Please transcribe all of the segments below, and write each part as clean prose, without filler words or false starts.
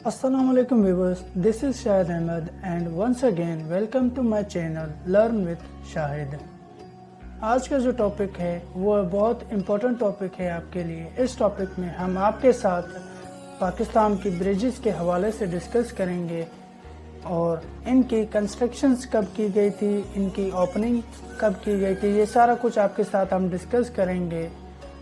Assalamu alaikum viewers, this is Shahid Ahmed and once again welcome to my channel Learn with Shahid। आज का जो topic है वो बहुत इम्पोर्टेंट टॉपिक है आपके लिए। इस टॉपिक में हम आपके साथ पाकिस्तान की ब्रिजेस के हवाले से डिस्कस करेंगे और इनकी कंस्ट्रक्शंस कब की गई थी, इनकी ओपनिंग कब की गई थी, ये सारा कुछ आपके साथ हम डिस्कस करेंगे।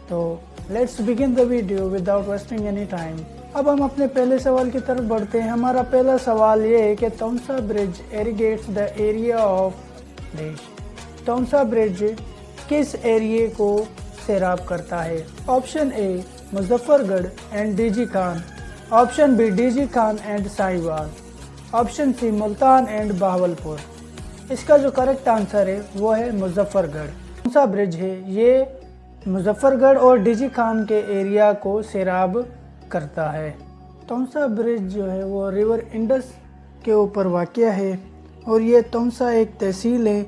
तो let's begin the video without wasting any time. अब हम अपने पहले सवाल की तरफ बढ़ते हैं। हमारा पहला सवाल ये है कि Taunsa bridge irrigates the area of देश। तौसा ब्रिज किस एरिया को सैराब करता है? Option A Muzaffargarh and DG Khan, option B DG Khan and Sahiwal, option C Multan and Bahawalpur. इसका जो करेक्ट आंसर है वो है मुजफ्फरगढ़। तौसा ब्रिज है ये मुजफ्फरगढ़ और डीजी खान के एरिया को सैराब करता है। तौसा ब्रिज जो है वो रिवर इंडस के ऊपर वाक़या है और ये तौसा एक तहसील है।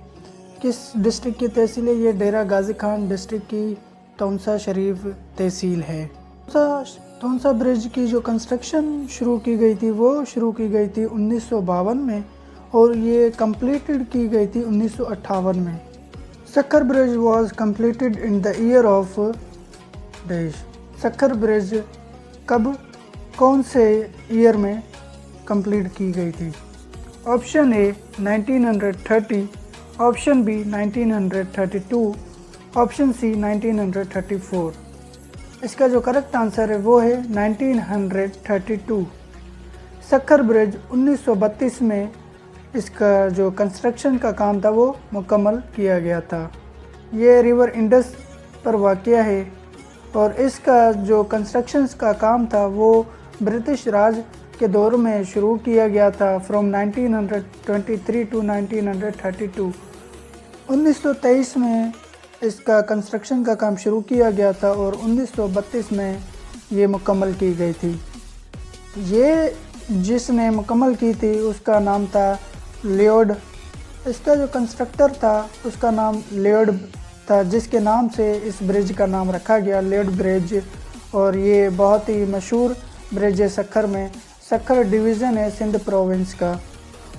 किस डिस्ट्रिक्ट की तहसील है? ये डेरा गाजी खान डिस्ट्रिक्ट की तौसा शरीफ तहसील है। तौसा ब्रिज की जो कंस्ट्रक्शन शुरू की गई थी वो शुरू की गई थी 1952 में और ये कंप्लीटेड की गई थी 1958 में। Sukkur bridge was completed in the year of देश। सक्खर ब्रिज कब कौन से ईयर में कंप्लीट की गई थी? Option A 1930, option B 1932, option C 1934। इसका जो करेक्ट आंसर है वो है 1932। सक्खर ब्रिज 1932 में इसका जो कंस्ट्रक्शन का काम था वो मुकम्मल किया गया था। ये रिवर इंडस पर वाक़या है और इसका जो कंस्ट्रक्शंस का काम था वो ब्रिटिश राज के दौर में शुरू किया गया था फ्रॉम 1923 टू 1932। 1923 में इसका कंस्ट्रक्शन का काम शुरू किया गया था और 1932 में ये मुकम्मल की गई थी। ये जिसने मुकम्मल की थी उसका नाम था लियोड। इसका जो कंस्ट्रक्टर था उसका नाम लियोड था, जिसके नाम से इस ब्रिज का नाम रखा गया लियोड ब्रिज। और ये बहुत ही मशहूर ब्रिज है सक्खर में। सक्खर डिवीज़न है सिंध प्रोविंस का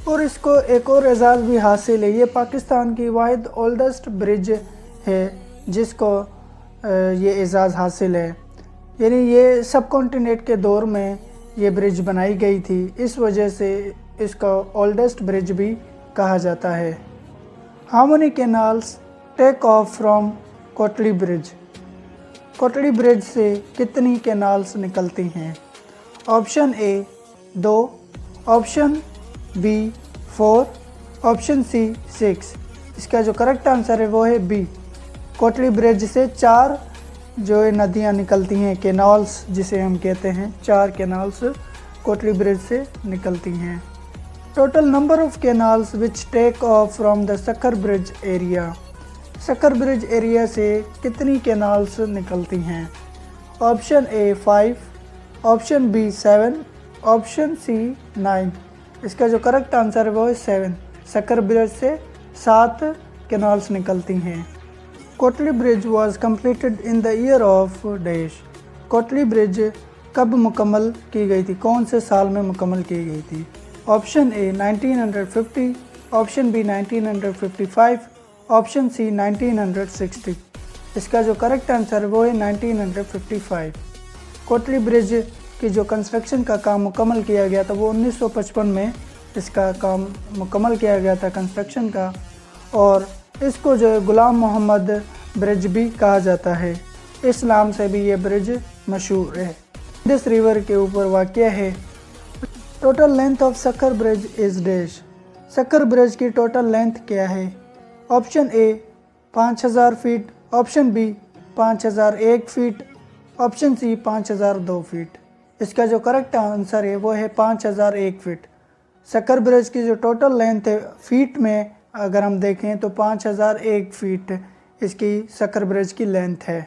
और इसको एक और एजाज़ भी हासिल है। ये पाकिस्तान की वाहिद ओल्डेस्ट ब्रिज है जिसको ये एजाज़ हासिल है। यानी ये सब कॉन्टिनेंट के दौर में ये ब्रिज बनाई गई थी, इस वजह से इसका ओल्डेस्ट ब्रिज भी कहा जाता है। How many canals take off from Kotri bridge? Kotri bridge से कितनी कैनाल्स निकलती हैं? Option A 2, option B 4, option C 6। इसका जो करेक्ट आंसर है वो है बी। कोटली ब्रिज से 4 जो नदियाँ निकलती हैं, कैनाल्स जिसे हम कहते हैं, 4 कैनाल्स कोटली ब्रिज से निकलती हैं। Total number of canals which take off from the Sukkur bridge area? Sukkur bridge area से कितनी कैनाल्स निकलती हैं? Option A 5, option B 7, option C 9। इसका जो करेक्ट आंसर है वो है 7। सक्खर ब्रिज से 7 कैनाल्स निकलती हैं। Kotli bridge was completed in the year of dash. Kotli bridge कब मुकम्मल की गई थी, कौन से साल में मुकम्मल की गई थी? Option A 1950, option B 1955, option C 1960। इसका जो करेक्ट आंसर है वो है 1955। कोटली ब्रिज की जो कंस्ट्रक्शन का काम मुकम्मल किया गया था वो 1955 में इसका काम मुकम्मल किया गया था कंस्ट्रक्शन का। और इसको जो गुलाम मोहम्मद ब्रिज भी कहा जाता है। इस नाम से भी ये ब्रिज मशहूर है। इंडस रिवर के ऊपर वाक़या है। Total length of Sukkur bridge is dash. Sukkur bridge की टोटल लेंथ क्या है? Option A 5000 feet, option B 5001 feet, option C 5002 feet. इसका जो करेक्ट आंसर है वो है 5001 फीट। सक्खर ब्रिज की जो टोटल लेंथ है फीट में अगर हम देखें तो 5001 फीट इसकी सक्खर ब्रिज की लेंथ है।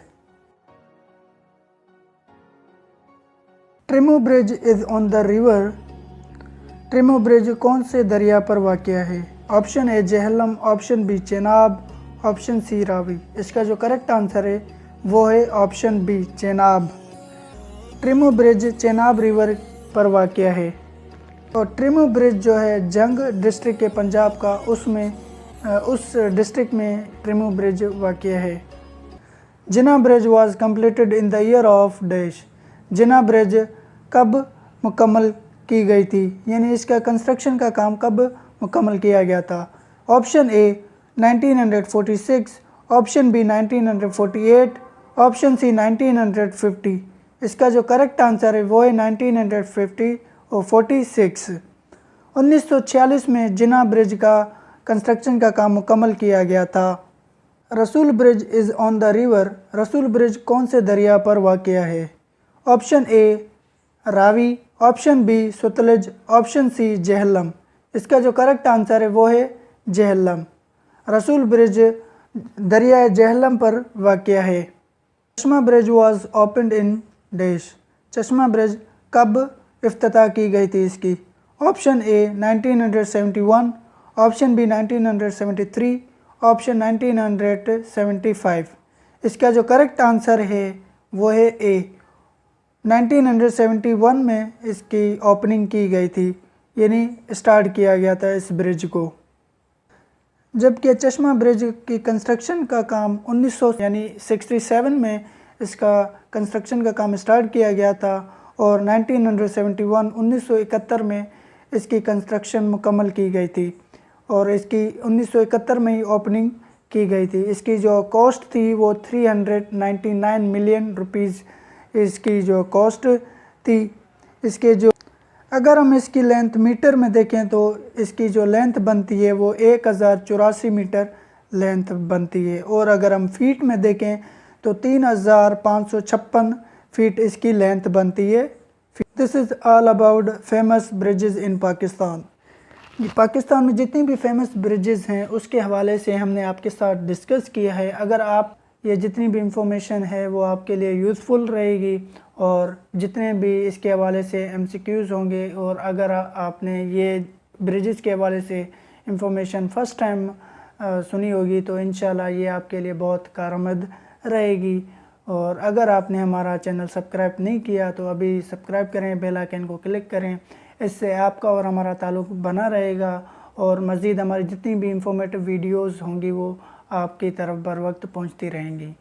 Trimmu bridge is on the river. Trimmu bridge कौन से दरिया पर वाक़या है? Option A Jhelum, option B Chenab, option C Ravi. इसका जो करेक्ट आंसर है वो है option B Chenab. Trimmu bridge Chenab river पर वाक़या है। और ट्रिमू ब्रिज जो है जंग डिस्ट्रिक्ट के पंजाब का, उसमें उस डिस्ट्रिक्ट में ट्रिमू ब्रिज वाक़या है। Jinnah bridge was completed in the year of dash. Jinnah bridge कब मुकम्मल की गई थी, यानी इसका कंस्ट्रक्शन का काम कब मुकम्मल किया गया था। Option A 1946, option B 1948, option C 1950। इसका जो करेक्ट आंसर है वो है 1950 और 46। 1946 में जिना ब्रिज का कंस्ट्रक्शन का काम मुकम्मल किया गया था। Rasul bridge is on the river. Rasul bridge कौन से दरिया पर वाक़या है। Option A Ravi, option B Sutlej, option C Jhelum. इसका जो करेक्ट आंसर है वो है जेहलम। रसूल ब्रिज दरिया जेहलम पर वाक़या है। Chashma bridge was opened in dash. Chashma bridge कब इफ्तिताह की गई थी इसकी। Option A 1971, option B 1973, option 1975। इसका जो करेक्ट आंसर है वो है ए 1971 में इसकी ओपनिंग की गई थी, यानी स्टार्ट किया गया था इस ब्रिज को। जबकि चश्मा ब्रिज की कंस्ट्रक्शन का काम 1967 में इसका कंस्ट्रक्शन का काम स्टार्ट किया गया था और 1971 में इसकी कंस्ट्रक्शन मुकम्मल की गई थी और इसकी 1971 में ही ओपनिंग की गई थी। इसकी जो कॉस्ट थी वो 399 मिलियन रुपीज़ इसकी जो कॉस्ट थी। इसके जो अगर हम इसकी लेंथ मीटर में देखें तो इसकी जो लेंथ बनती है वो 1084 मीटर लेंथ बनती है और अगर हम फीट में देखें तो 3556 फीट इसकी लेंथ बनती है। This is all about famous bridges in Pakistan. Pakistan में जितनी भी फेमस ब्रिजेज़ हैं उसके हवाले से हमने आपके साथ डिस्कस किया है। अगर आप ये जितनी भी इंफॉर्मेशन है वो आपके लिए यूज़फुल रहेगी और जितने भी इसके हवाले से MCQs होंगे और अगर आपने ये ब्रिजेज़ के हवाले से इंफॉर्मेशन फ़र्स्ट टाइम सुनी होगी तो इंशाल्लाह ये आपके लिए बहुत कारआमद रहेगी। और अगर आपने हमारा चैनल सब्सक्राइब नहीं किया तो अभी सब्सक्राइब करें, बेल आइकन को क्लिक करें। इससे आपका और हमारा ताल्लुक़ बना रहेगा और मज़ीद हमारी जितनी भी इंफॉर्मेटिव वीडियोज़ होंगी वो आपकी तरफ बर वक्त पहुँचती रहेंगी।